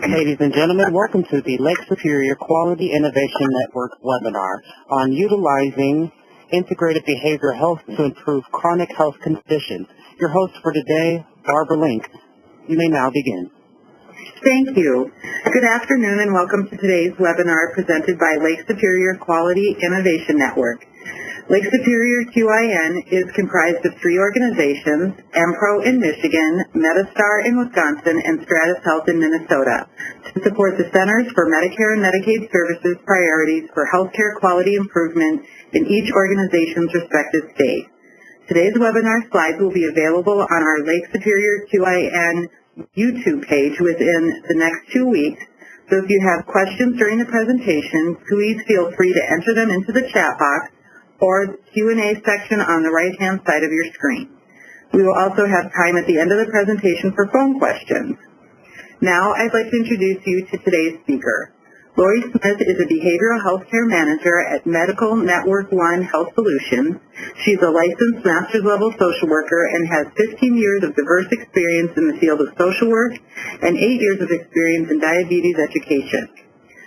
Ladies and gentlemen, welcome to the Lake Superior Quality Innovation Network webinar on utilizing integrated behavioral health to improve chronic health conditions. Your host for today, Barbara Link. You may now begin. Thank you. Good afternoon and welcome to today's webinar presented by Lake Superior Quality Innovation Network. Lake Superior QIN is comprised of three organizations, MPRO in Michigan, Metastar in Wisconsin, and Stratus Health in Minnesota, to support the Centers for Medicare and Medicaid Services priorities for healthcare quality improvement in each organization's respective state. Today's webinar slides will be available on our Lake Superior QIN YouTube page within the next 2 weeks. So if you have questions during the presentation, please feel free to enter them into the chat box or the Q&A section on the right-hand side of your screen. We will also have time at the end of the presentation for phone questions. Now I'd like to introduce you to today's speaker. Lori Smith is a behavioral health care manager at Medical Network One Health Solutions. She's a licensed master's level social worker and has 15 years of diverse experience in the field of social work and 8 years of experience in diabetes education.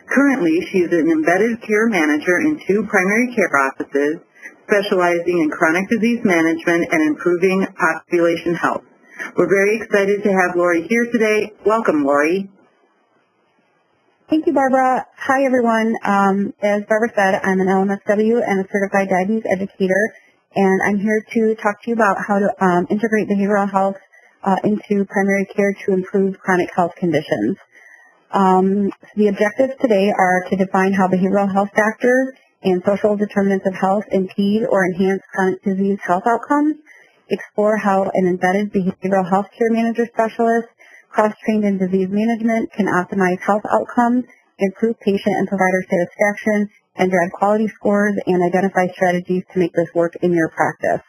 Currently, she is an embedded care manager in 2 primary care offices, specializing in chronic disease management and improving population health. We're very excited to have Lori here today. Welcome, Lori. Thank you, Barbara. Hi, everyone. As Barbara said, I'm an LMSW and a certified diabetes educator, and I'm here to talk to you about how to integrate behavioral health into primary care to improve chronic health conditions. The objectives today are to define how behavioral health factors and social determinants of health impede or enhance chronic disease health outcomes, explore how an embedded behavioral health care manager specialist cross-trained in disease management can optimize health outcomes, improve patient and provider satisfaction, and drive quality scores and identify strategies to make this work in your practice.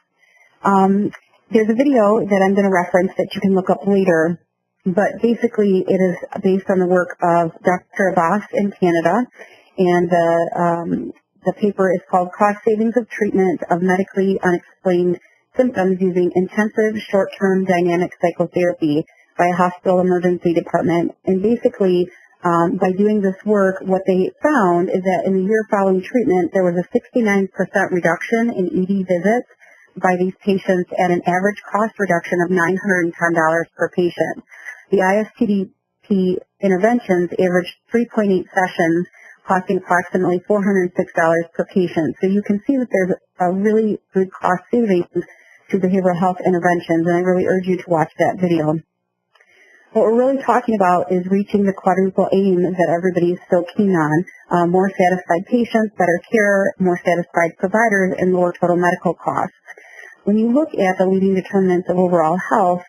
There's a video that I'm going to reference that you can look up later, but basically it is based on the work of Dr. Abbas in Canada, and the paper is called Cost Savings of Treatment of Medically Unexplained Symptoms Using Intensive Short-Term Dynamic Psychotherapy by a hospital emergency department. And basically, by doing this work, what they found is that in the year following treatment, there was a 69% reduction in ED visits by these patients at an average cost reduction of $910 per patient. The ISTDP interventions averaged 3.8 sessions, costing approximately $406 per patient. So you can see that there's a really good cost savings to behavioral health interventions, and I really urge you to watch that video. What we're really talking about is reaching the quadruple aim that everybody is so keen on, more satisfied patients, better care, more satisfied providers, and lower total medical costs. When you look at the leading determinants of overall health,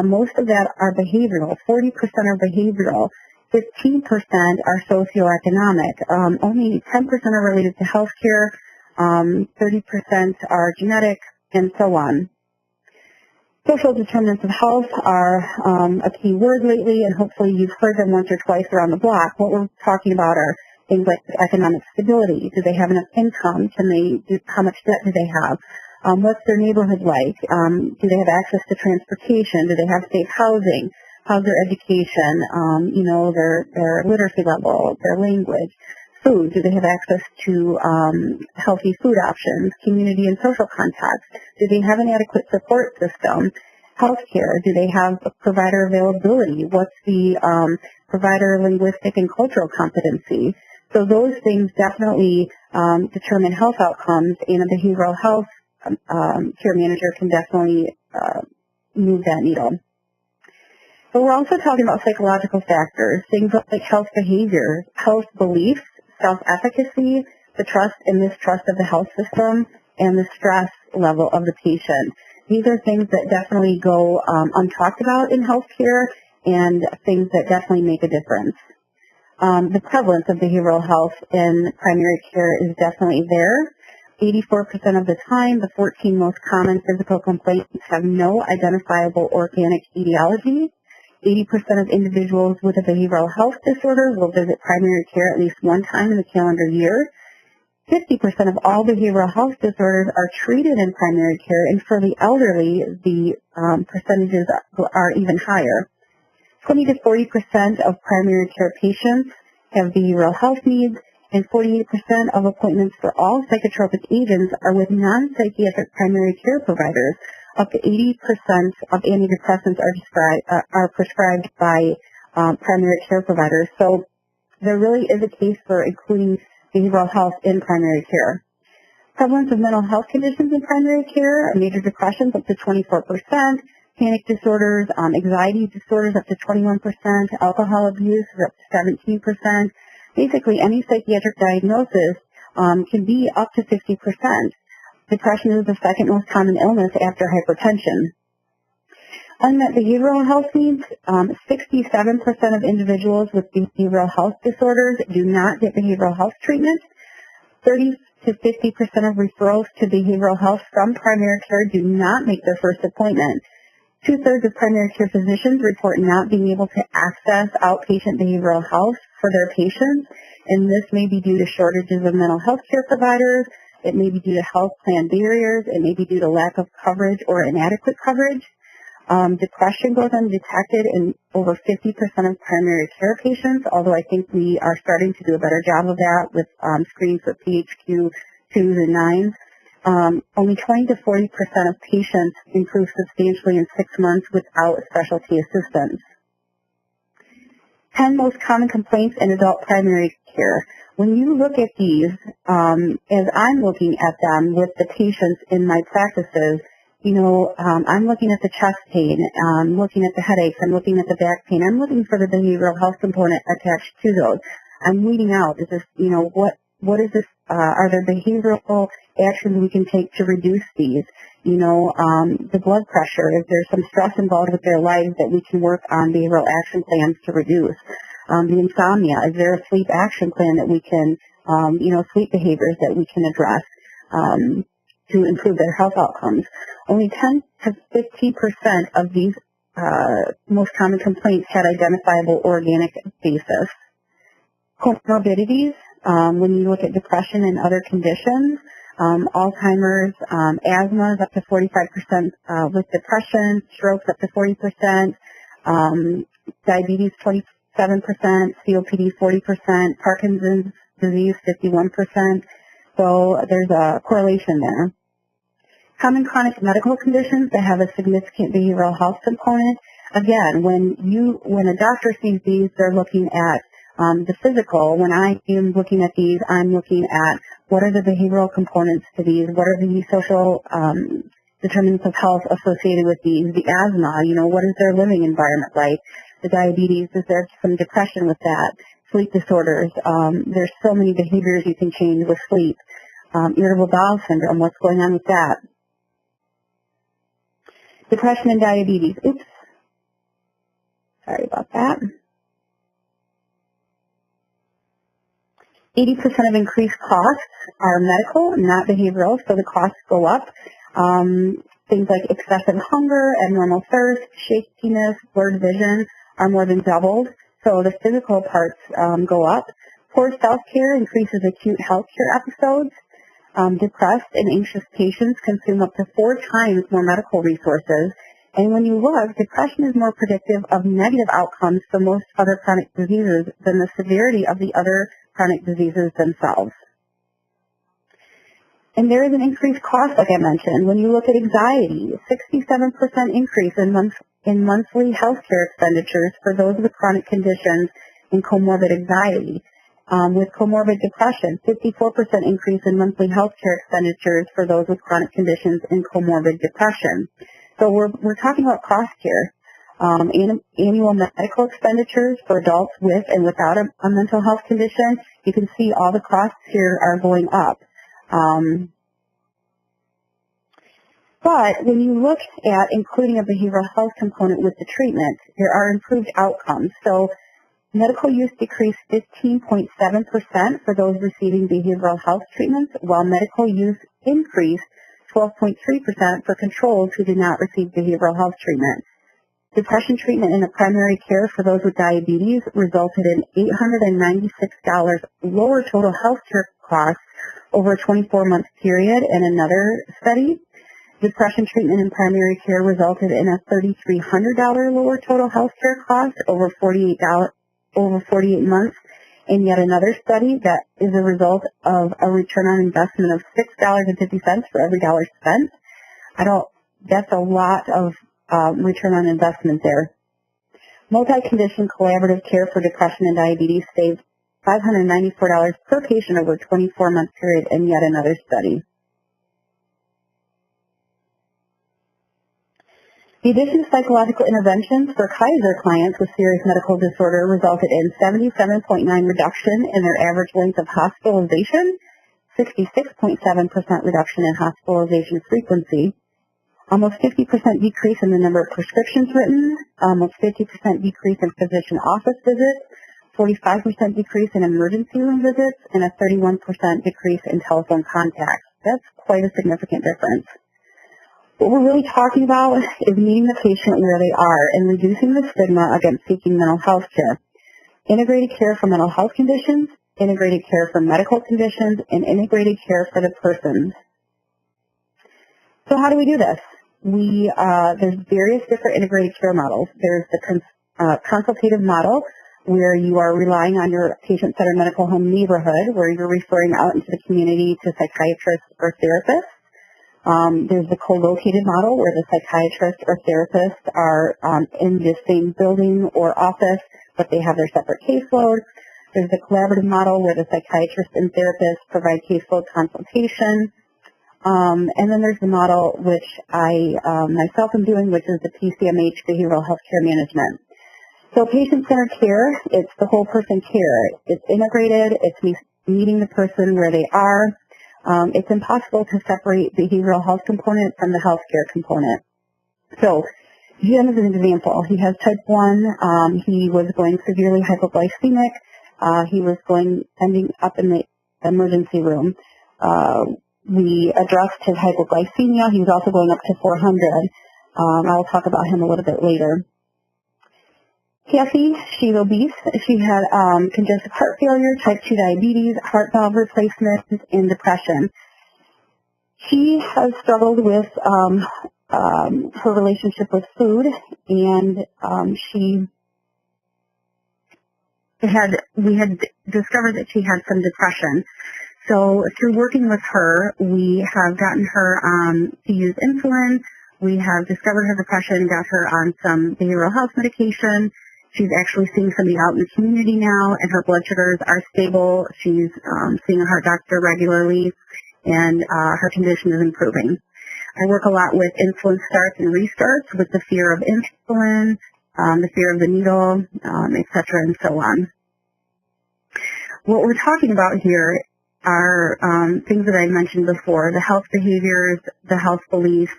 most of that are behavioral. 40% are behavioral. 15% are socioeconomic. Only 10% are related to healthcare. 30% are genetic, and so on. Social determinants of health are a key word lately, and hopefully you've heard them once or twice around the block. What we're talking about are things like economic stability. Do they have enough income? How much debt do they have? What's their neighborhood like? Do they have access to transportation? Do they have safe housing? How's their education? Their literacy level, their language. Food, do they have access to healthy food options, community and social contacts? Do they have an adequate support system? Healthcare, do they have provider availability? What's the provider linguistic and cultural competency? So those things definitely determine health outcomes, and a behavioral health care manager can definitely move that needle. But we're also talking about psychological factors, things like health behaviors, health beliefs, self-efficacy, the trust and mistrust of the health system, and the stress level of the patient. These are things that definitely go untalked about in healthcare, and things that definitely make a difference. The prevalence of behavioral health in primary care is definitely there. 84% of the time, the 14 most common physical complaints have no identifiable organic etiology. 80% of individuals with a behavioral health disorder will visit primary care at least one time in the calendar year. 50% of all behavioral health disorders are treated in primary care, and for the elderly, the percentages are even higher. 20 to 40% of primary care patients have behavioral health needs, and 48% of appointments for all psychotropic agents are with non-psychiatric primary care providers. Up to 80% of antidepressants are prescribed by primary care providers. So there really is a case for including behavioral health in primary care. Prevalence of mental health conditions in primary care, major depressions up to 24%, panic disorders, anxiety disorders up to 21%, alcohol abuse up to 17%. Basically, any psychiatric diagnosis can be up to 50%. Depression is the second most common illness after hypertension. Unmet behavioral health needs, 67% of individuals with behavioral health disorders do not get behavioral health treatment. 30 to 50% of referrals to behavioral health from primary care do not make their first appointment. 2/3 of primary care physicians report not being able to access outpatient behavioral health for their patients, and this may be due to shortages of mental health care providers. It may be due to health plan barriers. It may be due to lack of coverage or inadequate coverage. Depression goes undetected in over 50% of primary care patients, although I think we are starting to do a better job of that with screens for PHQ 2s and 9s. Only 20 to 40% of patients improve substantially in 6 months without specialty assistance. 10 most common complaints in adult primary care. When you look at these, as I'm looking at them with the patients in my practices, I'm looking at the chest pain, I'm looking at the headaches, I'm looking at the back pain, I'm looking for the behavioral health component attached to those. I'm weeding out, is this, what is this, are there behavioral actions we can take to reduce these? The blood pressure, is there some stress involved with their lives that we can work on behavioral action plans to reduce? The insomnia, is there a sleep action plan that we can, sleep behaviors that we can address to improve their health outcomes? Only 10 to 15% of these most common complaints had identifiable organic basis. Comorbidities, when you look at depression and other conditions, Alzheimer's, asthma is up to 45% with depression, strokes up to 40%, diabetes 27%, COPD 40%, Parkinson's disease 51%. So there's a correlation there. Common chronic medical conditions that have a significant behavioral health component. Again, when a doctor sees these, they're looking at the physical. When I am looking at these, I'm looking at what are the behavioral components to these, what are the social determinants of health associated with these, the asthma, what is their living environment like, the diabetes, is there some depression with that, sleep disorders, there's so many behaviors you can change with sleep, irritable bowel syndrome, what's going on with that. Depression and diabetes, oops, sorry about that. 80% of increased costs are medical, not behavioral, so the costs go up. Things like excessive hunger, abnormal thirst, shakiness, blurred vision are more than doubled, so the physical parts go up. Poor self-care increases acute health care episodes. Depressed and anxious patients consume up to 4 times more medical resources. And when you look, depression is more predictive of negative outcomes for most other chronic diseases than the severity of the other chronic diseases themselves. And there is an increased cost, like I mentioned. When you look at anxiety, 67% increase in monthly health care expenditures for those with chronic conditions and comorbid anxiety. With comorbid depression, 54% increase in monthly health care expenditures for those with chronic conditions and comorbid depression. So we're talking about cost here. Annual medical expenditures for adults with and without a mental health condition. You can see all the costs here are going up. But when you look at including a behavioral health component with the treatment, there are improved outcomes. So medical use decreased 15.7% for those receiving behavioral health treatments, while medical use increased 12.3% for controls who did not receive behavioral health treatment. Depression treatment in the primary care for those with diabetes resulted in $896 lower total health care costs over a 24-month period in another study. Depression treatment in primary care resulted in a $3,300 lower total health care cost over 48 months. And yet another study that is a result of a return on investment of $6.50 for every dollar spent. That's a lot of return on investment there. Multi-condition collaborative care for depression and diabetes saved $594 per patient over a 24-month period in yet another study. The addition of psychological interventions for Kaiser clients with serious medical disorder resulted in 77.9% reduction in their average length of hospitalization, 66.7% reduction in hospitalization frequency, almost 50% decrease in the number of prescriptions written, almost 50% decrease in physician office visits, 45% decrease in emergency room visits, and a 31% decrease in telephone contacts. That's quite a significant difference. What we're really talking about is meeting the patient where they are and reducing the stigma against seeking mental health care. Integrated care for mental health conditions, integrated care for medical conditions, and integrated care for the person. So how do we do this? There's various different integrated care models. There's the consultative model, where you are relying on your patient-centered medical home neighborhood, where you're referring out into the community to psychiatrists or therapists. There's the co-located model, where the psychiatrist or therapist are in the same building or office, but they have their separate caseload. There's the collaborative model, where the psychiatrist and therapist provide caseload consultation. And then there's the model which I myself am doing, which is the PCMH, Behavioral Health Care Management. So patient-centered care, it's the whole person care. It's integrated. It's meeting the person where they are. It's impossible to separate behavioral health component from the healthcare component. So Jim is an example. He has type 1. He was going severely hypoglycemic. He was ending up in the emergency room. We addressed his hypoglycemia. He was also going up to 400. I'll talk about him a little bit later. Kathy, she's obese. She had congestive heart failure, type 2 diabetes, heart valve replacement, and depression. She has struggled with her relationship with food, and we had discovered that she had some depression. So through working with her, we have gotten her to use insulin. We have discovered her depression, got her on some behavioral health medication. She's actually seeing somebody out in the community now, and her blood sugars are stable. She's seeing a heart doctor regularly, and her condition is improving. I work a lot with insulin starts and restarts with the fear of insulin, the fear of the needle, et cetera, and so on. What we're talking about here are things that I mentioned before, the health behaviors, the health beliefs,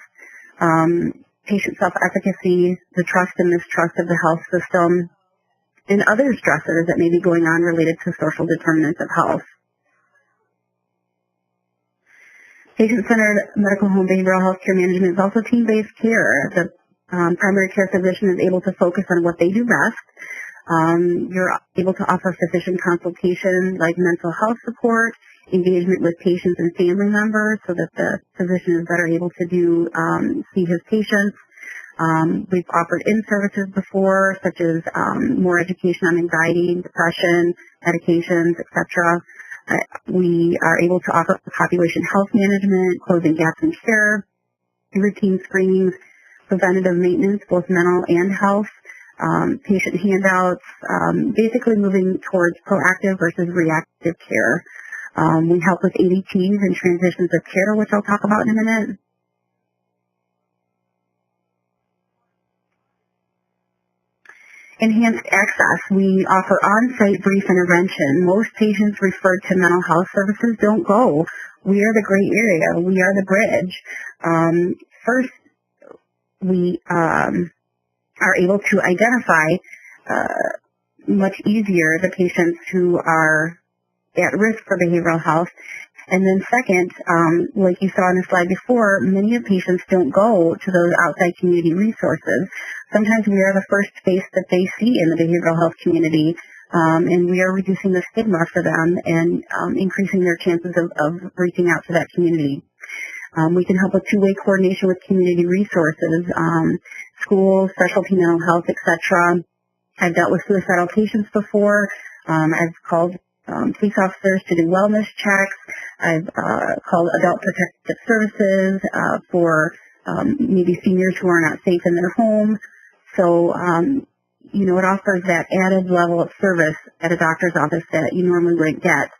patient self-efficacy, the trust and mistrust of the health system, and other stressors that may be going on related to social determinants of health. Patient-centered medical home behavioral health care management is also team-based care. The primary care physician is able to focus on what they do best. You're able to offer physician consultation like mental health support, engagement with patients and family members so that the physician is better able to see his patients. We've offered in-services before, such as more education on anxiety, depression, medications, etc. We are able to offer population health management, closing gaps in care, routine screenings, preventative maintenance, both mental and health, patient handouts, basically moving towards proactive versus reactive care. We help with ADTs and transitions of care, which I'll talk about in a minute. Enhanced access. We offer on-site brief intervention. Most patients referred to mental health services don't go. We are the gray area. We are the bridge. First, we are able to identify much easier the patients who are at risk for behavioral health. And then second, like you saw on the slide before, many of patients don't go to those outside community resources. Sometimes we are the first face that they see in the behavioral health community, and we are reducing the stigma for them and increasing their chances of reaching out to that community. We can help with two-way coordination with community resources, schools, specialty mental health, etc. I've dealt with suicidal patients before. I've called police officers to do wellness checks. I've called adult protective services for maybe seniors who are not safe in their home. So, it offers that added level of service at a doctor's office that you normally wouldn't get.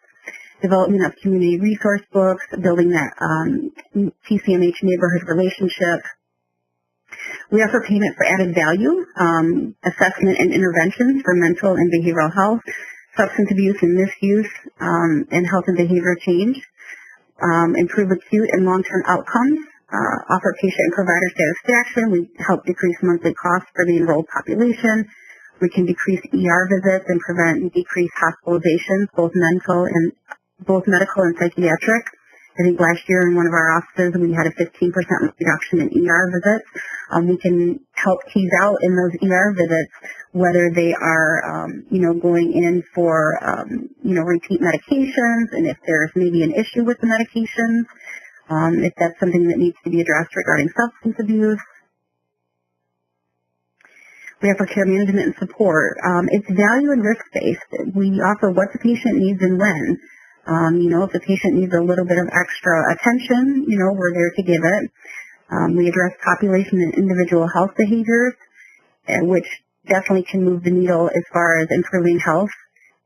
Development of community resource books, building that TCMH neighborhood relationship. We offer payment for added value, assessment and interventions for mental and behavioral health, substance abuse and misuse, and health and behavior change. Improve acute and long-term outcomes. Offer patient and provider satisfaction. We help decrease monthly costs for the enrolled population. We can decrease ER visits and prevent and decrease hospitalizations, both medical and psychiatric. I think last year in one of our offices we had a 15% reduction in ER visits. We can help tease out in those ER visits whether they are, going in for, repeat medications, and if there's maybe an issue with the medications, if that's something that needs to be addressed regarding substance abuse. We offer care management and support. It's value and risk-based. We offer what the patient needs and when. If the patient needs a little bit of extra attention, we're there to give it. We address population and individual health behaviors, which definitely can move the needle as far as improving health,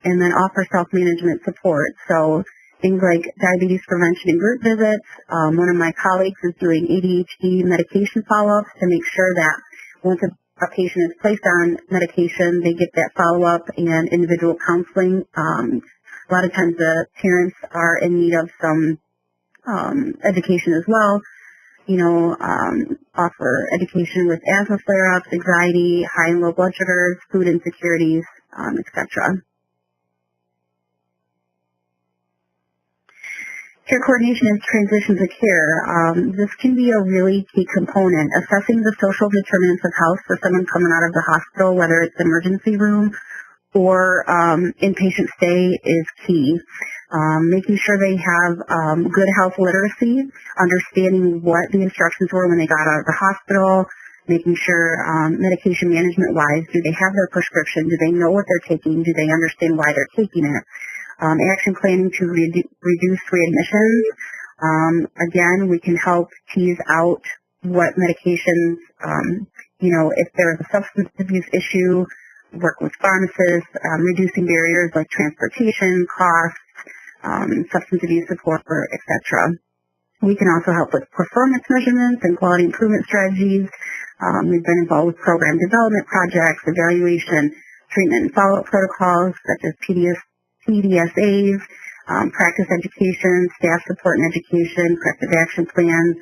and then offer self-management support. So things like diabetes prevention and group visits. One of my colleagues is doing ADHD medication follow-ups to make sure that once a patient is placed on medication, they get that follow-up and individual counseling. A lot of times the parents are in need of some education as well. Offer education with asthma flare-ups, anxiety, high and low blood sugars, food insecurities, etc. Care coordination and transitions of care. This can be a really key component. Assessing the social determinants of health for someone coming out of the hospital, whether it's emergency room or inpatient stay, is key. Making sure they have good health literacy, understanding what the instructions were when they got out of the hospital, making sure medication management-wise, do they have their prescription? Do they know what they're taking? Do they understand why they're taking it? Action planning to reduce readmissions. Again, we can help tease out what medications, if there's a substance abuse issue, work with pharmacists, reducing barriers like transportation costs, substance abuse support, etc. We can also help with performance measurements and quality improvement strategies. We've been involved with program development projects, evaluation, treatment and follow-up protocols such as PDSAs, practice education, staff support and education, corrective action plans,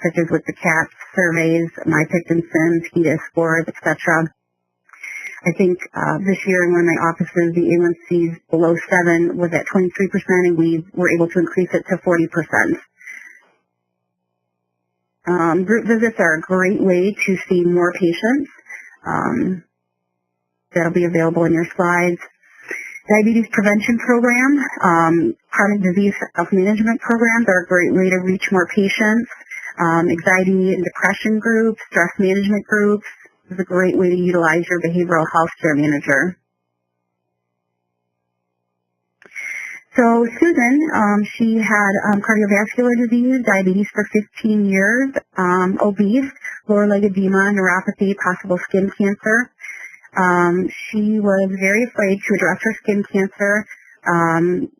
such as with the CAPS surveys, MyPICT&SIMS, HEDIS scores, etc. I think this year in one of my offices, the A1Cs below 7 was at 23%, and we were able to increase it to 40%. Group visits are a great way to see more patients. That'll be available in your slides. Diabetes prevention program, chronic disease self-management programs are a great way to reach more patients. Anxiety and depression groups, stress management groups is a great way to utilize your behavioral health care manager. So Susan, she had cardiovascular disease, diabetes for 15 years, obese, lower leg edema, neuropathy, possible skin cancer. She was very afraid to address her skin cancer.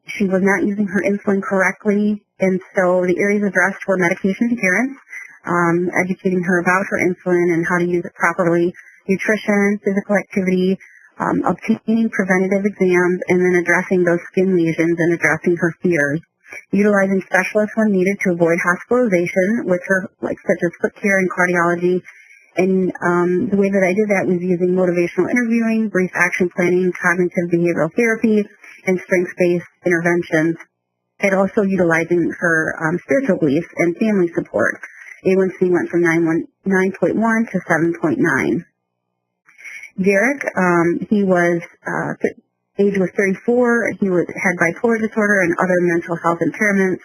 She was not using her insulin correctly, and so the areas addressed were medication adherence, educating her about her insulin and how to use it properly, nutrition, physical activity, obtaining preventative exams, and then addressing those skin lesions and addressing her fears. Utilizing specialists when needed to avoid hospitalization with her, such as foot care and cardiology. And the way that I did that was using motivational interviewing, brief action planning, cognitive behavioral therapy, and strengths-based interventions, and also utilizing her spiritual beliefs and family support. A1C went from 9.1 to 7.9. Derek, he was, age was 34. He had bipolar disorder and other mental health impairments.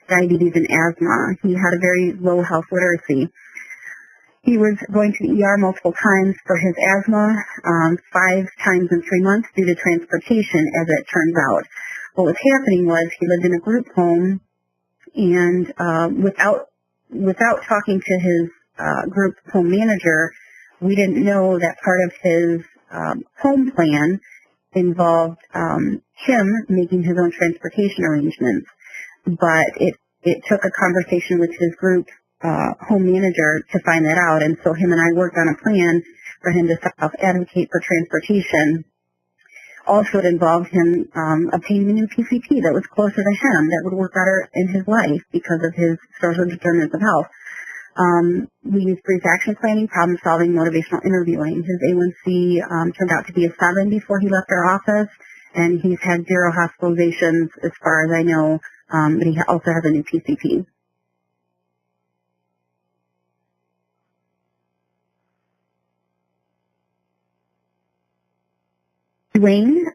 diabetes and asthma. He had a very low health literacy. He was going to the ER multiple times for his asthma, 5 times in 3 months due to transportation, as it turns out. What was happening was he lived in a group home, and without talking to his group home manager, we didn't know that part of his home plan involved him making his own transportation arrangements. But it took a conversation with his group home manager to find that out, and so him and I worked on a plan for him to self-advocate for transportation. Also, it involved him obtaining a new PCP that was closer to him, that would work better in his life because of his social determinants of health. We used brief action planning, problem solving, motivational interviewing. His A1C turned out to be a 7 before he left our office, and he's had 0 hospitalizations as far as I know, but he also has a new PCP. Dwayne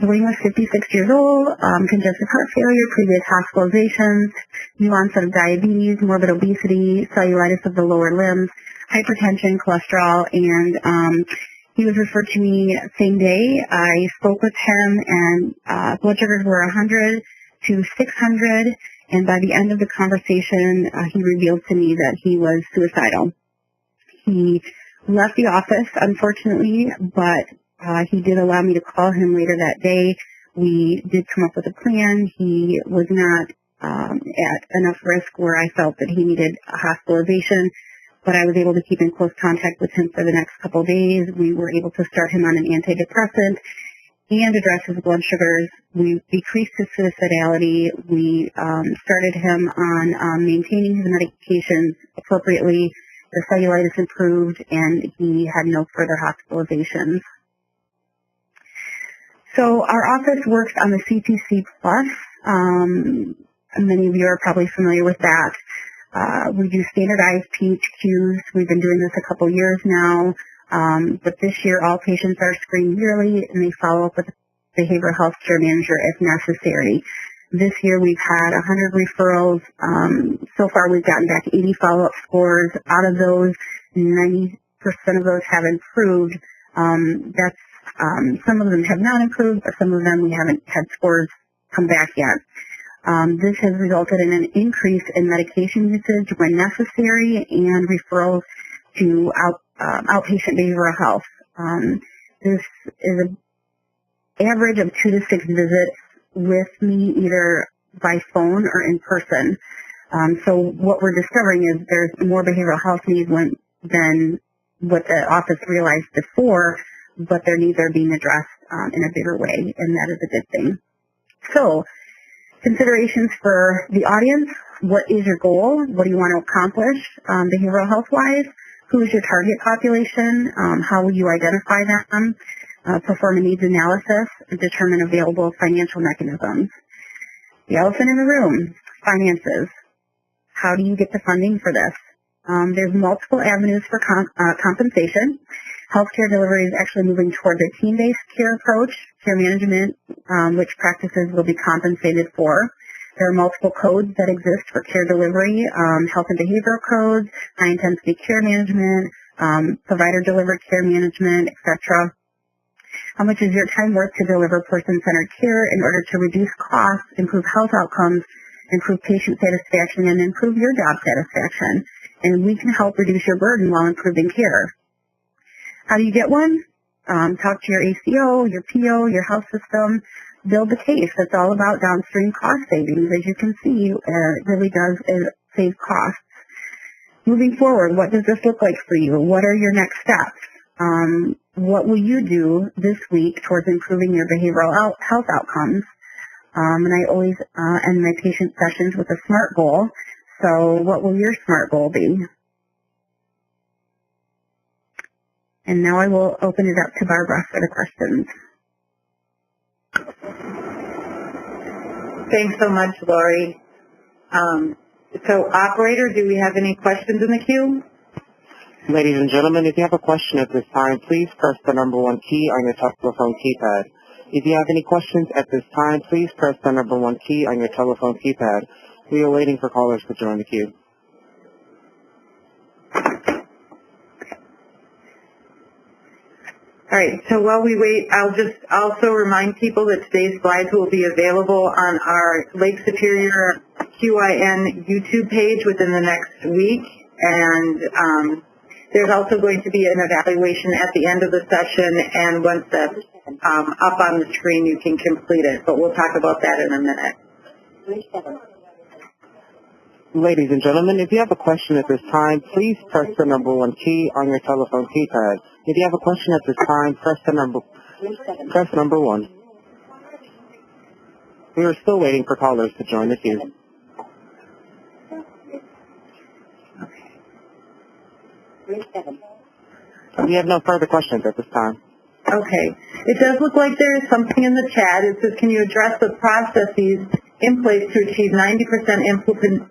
was 56 years old, congestive heart failure, previous hospitalizations, new onset of diabetes, morbid obesity, cellulitis of the lower limbs, hypertension, cholesterol, and he was referred to me same day. I spoke with him, and blood sugars were 100 to 600, and by the end of the conversation, he revealed to me that he was suicidal. He left the office, unfortunately, but he did allow me to call him later that day. We did come up with a plan. He was not at enough risk where I felt that he needed a hospitalization, but I was able to keep in close contact with him for the next couple of days. We were able to start him on an antidepressant and address his blood sugars. We decreased his suicidality. We started him on maintaining his medications appropriately. The cellulitis improved, and he had no further hospitalizations. So our office works on the CPC Plus. Many of you are probably familiar with that. We do standardized PHQs. We've been doing this a couple years now. But this year, all patients are screened yearly, and they follow up with a behavioral health care manager if necessary. This year, we've had 100 referrals. So far, we've gotten back 80 follow-up scores. Out of those, 90% of those have improved. Some of them have not improved, but some of them we haven't had scores come back yet. This has resulted in an increase in medication usage when necessary and referrals to outpatient behavioral health. This is an average of 2 to 6 visits with me, either by phone or in person. So what we're discovering is there's more behavioral health needs than what the office realized before, but their needs are being addressed in a bigger way, and that is a good thing. So, considerations for the audience: what is your goal? What do you want to accomplish behavioral health-wise? Who is your target population? How will you identify them? Perform a needs analysis and determine available financial mechanisms. The elephant in the room: finances. How do you get the funding for this? There's multiple avenues for compensation. Healthcare delivery is actually moving towards a team-based care approach, care management, which practices will be compensated for. There are multiple codes that exist for care delivery, health and behavioral codes, high-intensity care management, provider-delivered care management, etc. How much is your time worth to deliver person-centered care in order to reduce costs, improve health outcomes, improve patient satisfaction, and improve your job satisfaction? And we can help reduce your burden while improving care. How do you get one? Talk to your ACO, your PO, your health system. Build the case. It's all about downstream cost savings. As you can see, it really does save costs. Moving forward, what does this look like for you? What are your next steps? What will you do this week towards improving your behavioral health outcomes? And I always end my patient sessions with a SMART goal. So what will your SMART goal be? And now I will open it up to Barbara for the questions. Thanks so much, Lori. So, operator, do we have any questions in the queue? Ladies and gentlemen, if you have a question at this time, please press the number 1 key on your telephone keypad. If you have any questions at this time, please press the number 1 key on your telephone keypad. We are waiting for callers to join the queue. All right, so while we wait, I'll just also remind people that today's slides will be available on our Lake Superior QIN YouTube page within the next week, and there's also going to be an evaluation at the end of the session, and once that's up on the screen, you can complete it, but we'll talk about that in a minute. Ladies and gentlemen, if you have a question at this time, please press the number 1 key on your telephone keypad. If you have a question at this time, press number 1. We are still waiting for callers to join the queue. We have no further questions at this time. Okay. It does look like there is something in the chat. It says, can you address the processes in place to achieve 90%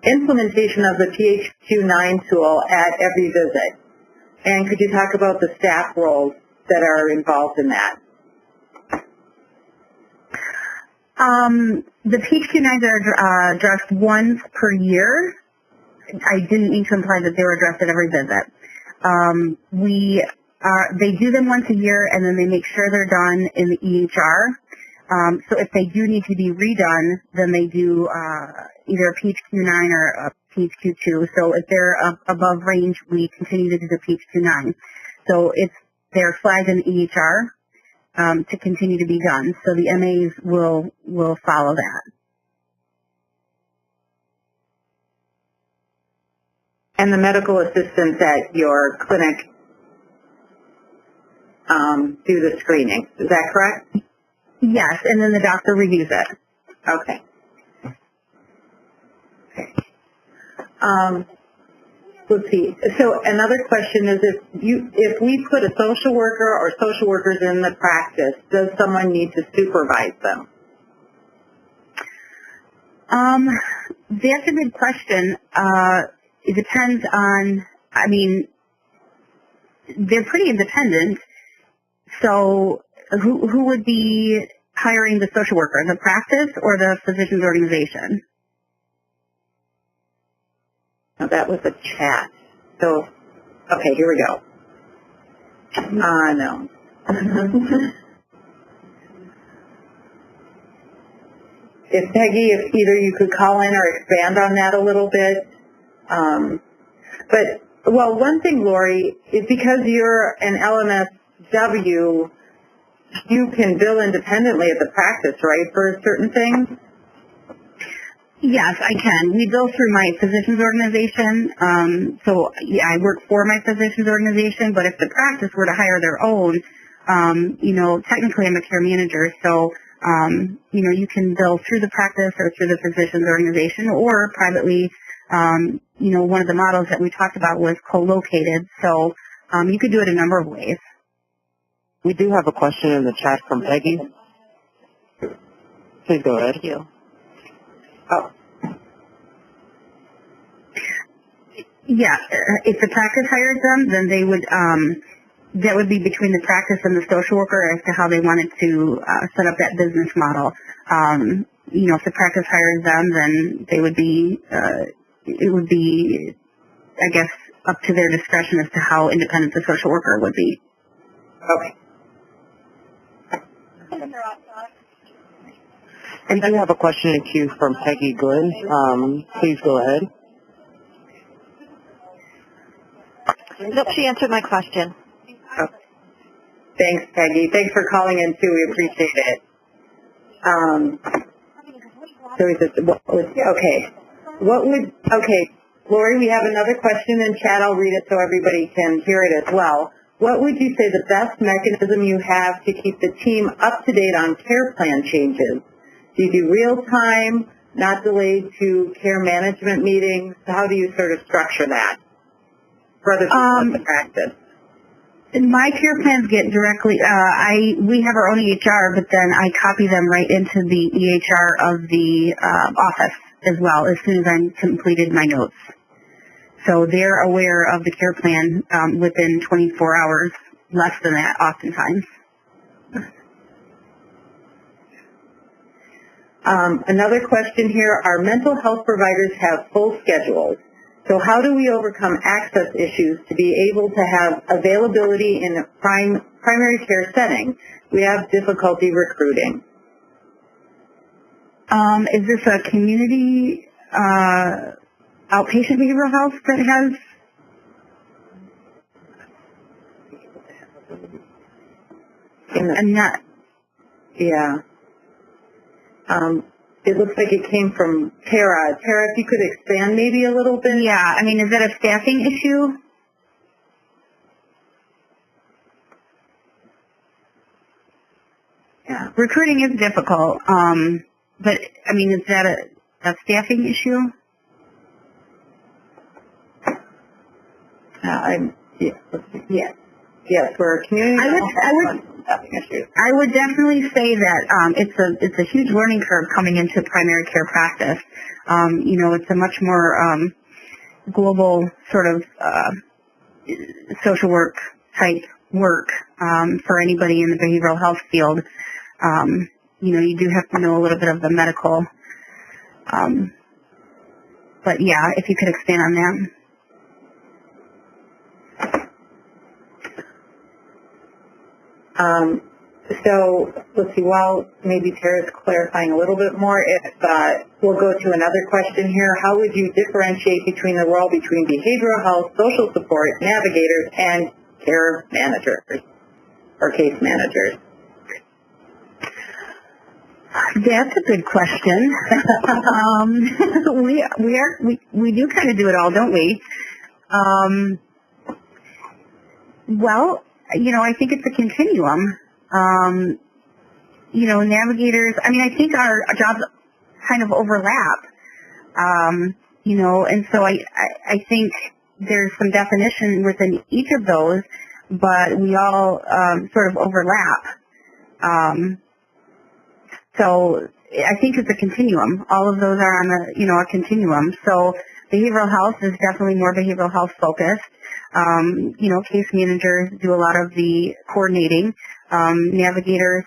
implementation of the PHQ-9 tool at every visit? And could you talk about the staff roles that are involved in that? The PHQ-9s are addressed once per year. I didn't mean to imply that they were addressed at every visit. They do them once a year, and then they make sure they're done in the EHR. So if they do need to be redone, then they do either a PHQ-9 or a PHQ-2. So if they're above range, we continue to do the PHQ-9. So they're flagged in the EHR to continue to be done. So the MAs will follow that. And the medical assistants at your clinic do the screening. Is that correct? Yes, and then the doctor reviews it. Okay. Let's see. So another question is if we put a social worker or social workers in the practice, does someone need to supervise them? That's a good question. It depends on, they're pretty independent. So who would be hiring the social worker, the practice or the physician's organization? Now that was a chat. So, okay, here we go. No. If Peggy, if either you could call in or expand on that a little bit. Well, one thing, Lori, is because you're an LMSW, you can bill independently at the practice, right, for certain things? Yes, I can. We bill through my physician's organization. So, yeah, I work for my physician's organization, but if the practice were to hire their own, technically I'm a care manager, so, you can bill through the practice or through the physician's organization or privately. One of the models that we talked about was co-located, so you could do it a number of ways. We do have a question in the chat from Peggy. Please go ahead. Thank you. Oh. Yeah, if the practice hires them, then they would, that would be between the practice and the social worker as to how they wanted to set up that business model. If the practice hires them, then they would be, it would be, I guess, up to their discretion as to how independent the social worker would be. Okay. We do have a question in queue from Peggy Glenn. Please go ahead. Nope, she answered my question. Oh. Thanks, Peggy. Thanks for calling in, too. We appreciate it. Okay, Lori, we have another question in chat. I'll read it so everybody can hear it as well. What would you say the best mechanism you have to keep the team up to date on care plan changes? Do you do real time, not delayed to care management meetings? How do you sort of structure that for other people in the practice? My care plans get directly, we have our own EHR, but then I copy them right into the EHR of the office as well as soon as I'm completed my notes. So they're aware of the care plan within 24 hours, less than that oftentimes. Another question here, our mental health providers have full schedules. So how do we overcome access issues to be able to have availability in a primary care setting? We have difficulty recruiting. Is this a community outpatient behavioral health that has? Yeah. It looks like it came from Tara. Tara, if you could expand maybe a little bit. Yeah, I mean, is that a staffing issue? Yeah. Recruiting is difficult, but, I mean, is that a staffing issue? Yes, we're a community. I would definitely say that it's a huge learning curve coming into primary care practice. It's a much more global sort of social work type work for anybody in the behavioral health field. You do have to know a little bit of the medical. But yeah, if you could expand on that. So let's see, while maybe Tara's clarifying a little bit more, we'll go to another question here. How would you differentiate between the role between behavioral health, social support, navigators, and care managers or case managers? That's a good question. We do kind of do it all, don't we? Well, I think it's a continuum. Navigators, I think our jobs kind of overlap. And so I think there's some definition within each of those, but we all sort of overlap. So I think it's a continuum. All of those are on a continuum. So behavioral health is definitely more behavioral health focused. Case managers do a lot of the coordinating. Navigators,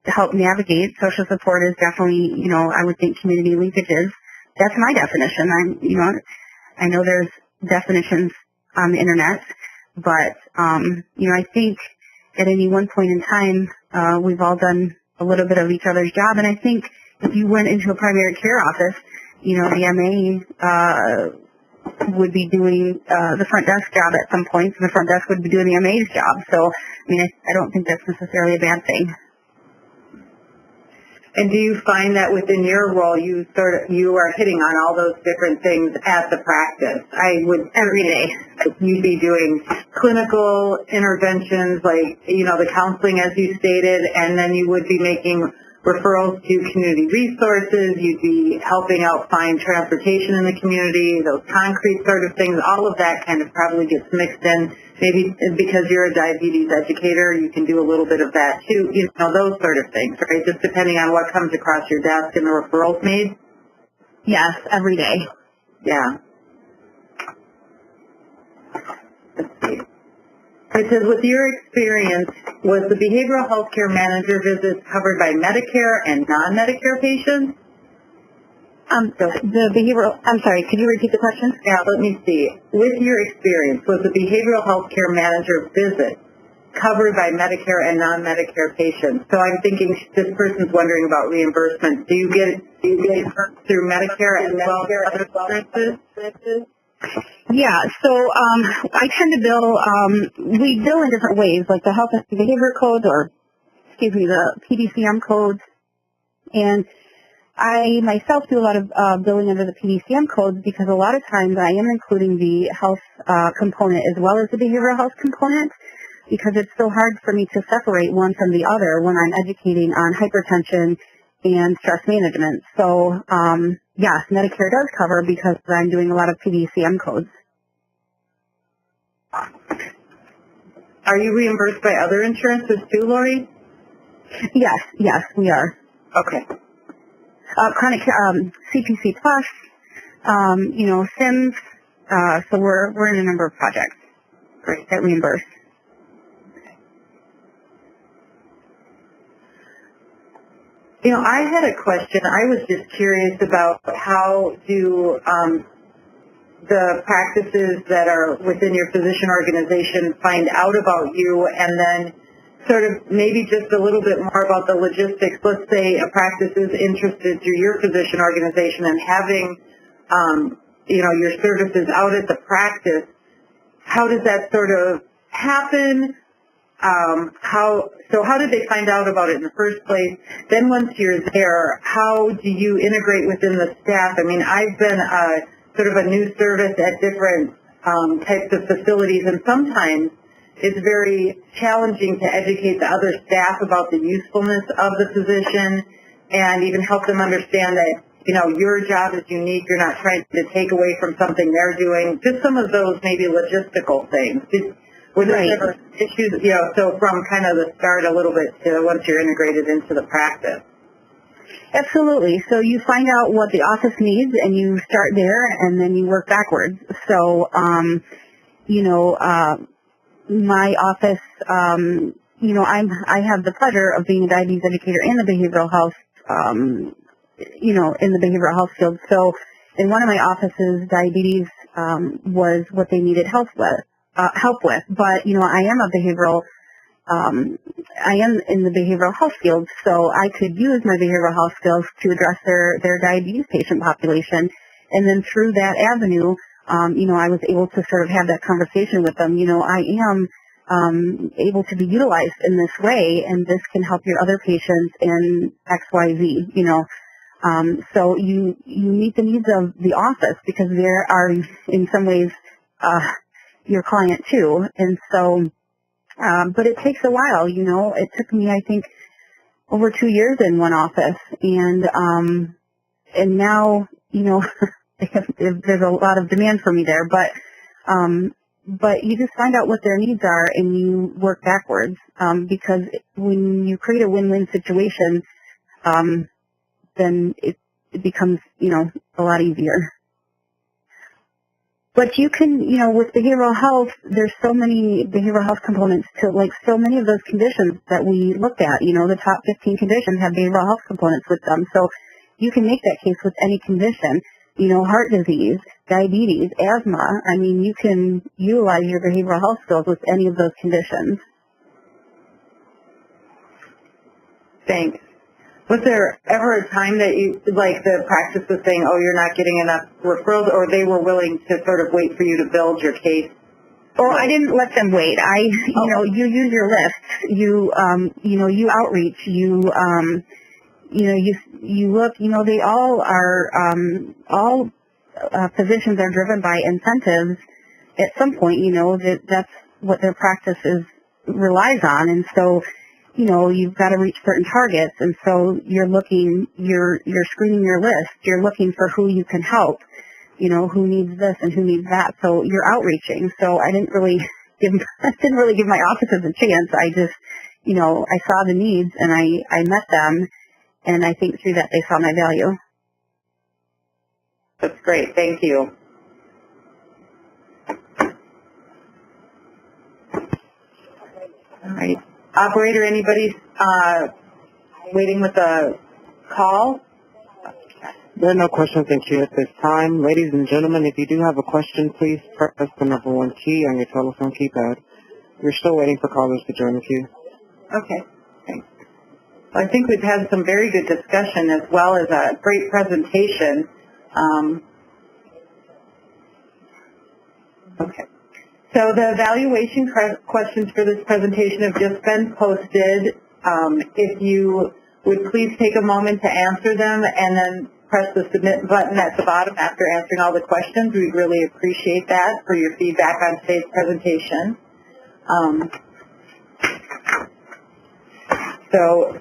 help navigate. Social support is definitely, I would think community linkages. That's my definition. I know there's definitions on the internet, but, I think at any one point in time, we've all done a little bit of each other's job. And I think if you went into a primary care office, the MA, would be doing the front desk job at some points, and the front desk would be doing the MA's job. So, I don't think that's necessarily a bad thing. And do you find that within your role, you are hitting on all those different things at the practice? Every day. You'd be doing clinical interventions, like, the counseling as you stated, and then you would be making referrals to community resources, you'd be helping out find transportation in the community, those concrete sort of things, all of that kind of probably gets mixed in. Maybe because you're a diabetes educator, you can do a little bit of that too, those sort of things, right? Just depending on what comes across your desk and the referrals made. Yes, every day. Yeah. Let's see. It says, with your experience, was the behavioral health care manager visits covered by Medicare and non-Medicare patients? I'm sorry, could you repeat the question? Yeah, let me see. With your experience, was the behavioral health care manager visit covered by Medicare and non-Medicare patients? So I'm thinking this person's wondering about reimbursement. Do you get it through Medicare as well as other services? Yeah, so I tend to bill, we bill in different ways, like the health and behavior codes the PDCM codes. And I myself do a lot of billing under the PDCM codes because a lot of times I am including the health component as well as the behavioral health component because it's so hard for me to separate one from the other when I'm educating on hypertension and stress management. So, yes, Medicare does cover because I'm doing a lot of PDCM codes. Are you reimbursed by other insurances too, Lori? Yes, we are. Okay. Chronic CPC Plus, SIMS, so we're in a number of projects that reimburse. I had a question. I was just curious about how do the practices that are within your physician organization find out about you, and then sort of maybe just a little bit more about the logistics. Let's say a practice is interested through your physician organization and having, your services out at the practice. How does that sort of happen? How did they find out about it in the first place? Then once you're there, how do you integrate within the staff? I mean, I've been sort of a new service at different types of facilities, and sometimes it's very challenging to educate the other staff about the usefulness of the physician and even help them understand that, your job is unique. You're not trying to take away from something they're doing. Just some of those maybe logistical things. Were there ever issues, so from kind of the start a little bit to once you're integrated into the practice? Absolutely. So you find out what the office needs, and you start there, and then you work backwards. So, my office, I have the pleasure of being a diabetes educator in the behavioral health, in the behavioral health field. So in one of my offices, diabetes was what they needed help with. But, I am in the behavioral health field, so I could use my behavioral health skills to address their diabetes patient population. And then through that avenue, I was able to sort of have that conversation with them. I am able to be utilized in this way, and this can help your other patients in XYZ, So you meet the needs of the office because they are, in some ways, your client too. And so, but it takes a while, It took me, I think, over 2 years in one office, and now, there's a lot of demand for me there, but you just find out what their needs are and you work backwards, because when you create a win-win situation, then it becomes, a lot easier. But you can, with behavioral health, there's so many behavioral health components to, so many of those conditions that we looked at. The top 15 conditions have behavioral health components with them. So you can make that case with any condition. Heart disease, diabetes, asthma. I mean, you can utilize your behavioral health skills with any of those conditions. Thanks. Was there ever a time that the practice was saying, oh, you're not getting enough referrals, or they were willing to sort of wait for you to build your case? Well, I didn't let them wait. You use your list. You outreach. You look, they all are, physicians are driven by incentives at some point, that's what their practice relies on. And so, you've got to reach certain targets. And so you're screening your list. You're looking for who you can help, who needs this and who needs that. So you're outreaching. So I didn't really give my offices a chance. I just, I saw the needs and I met them. And I think through that they saw my value. That's great. Thank you. All right. Operator, anybody waiting with a call? There are no questions in queue at this time. Ladies and gentlemen, if you do have a question, please press the number 1 key on your telephone keypad. We're still waiting for callers to join the queue. Okay. Thanks. I think we've had some very good discussion as well as a great presentation. Okay. So the evaluation questions for this presentation have just been posted. If you would please take a moment to answer them and then press the submit button at the bottom after answering all the questions. We'd really appreciate that for your feedback on today's presentation. So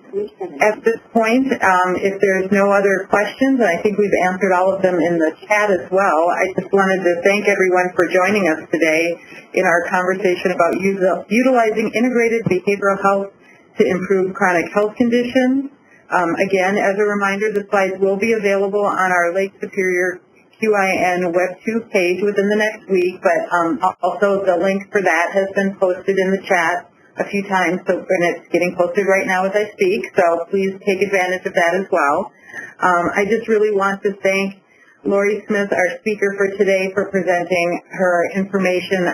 at this point, if there's no other questions, and I think we've answered all of them in the chat as well, I just wanted to thank everyone for joining us today in our conversation about utilizing integrated behavioral health to improve chronic health conditions. Again, as a reminder, the slides will be available on our Lake Superior QIN Web2 page within the next week, but also the link for that has been posted in the chat a few times, and it's getting posted right now as I speak, so please take advantage of that as well. I just really want to thank Lori Smith, our speaker for today, for presenting her information,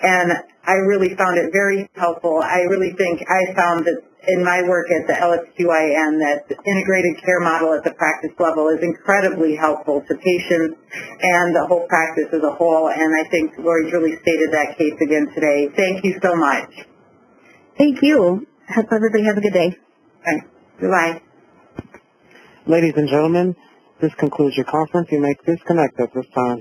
and I really found it very helpful. I really think I found that in my work at the LSQIN that the integrated care model at the practice level is incredibly helpful to patients and the whole practice as a whole, and I think Lori's really stated that case again today. Thank you so much. Thank you. Hope everybody has a good day. Okay. Goodbye. Ladies and gentlemen, this concludes your conference. You may disconnect at this time.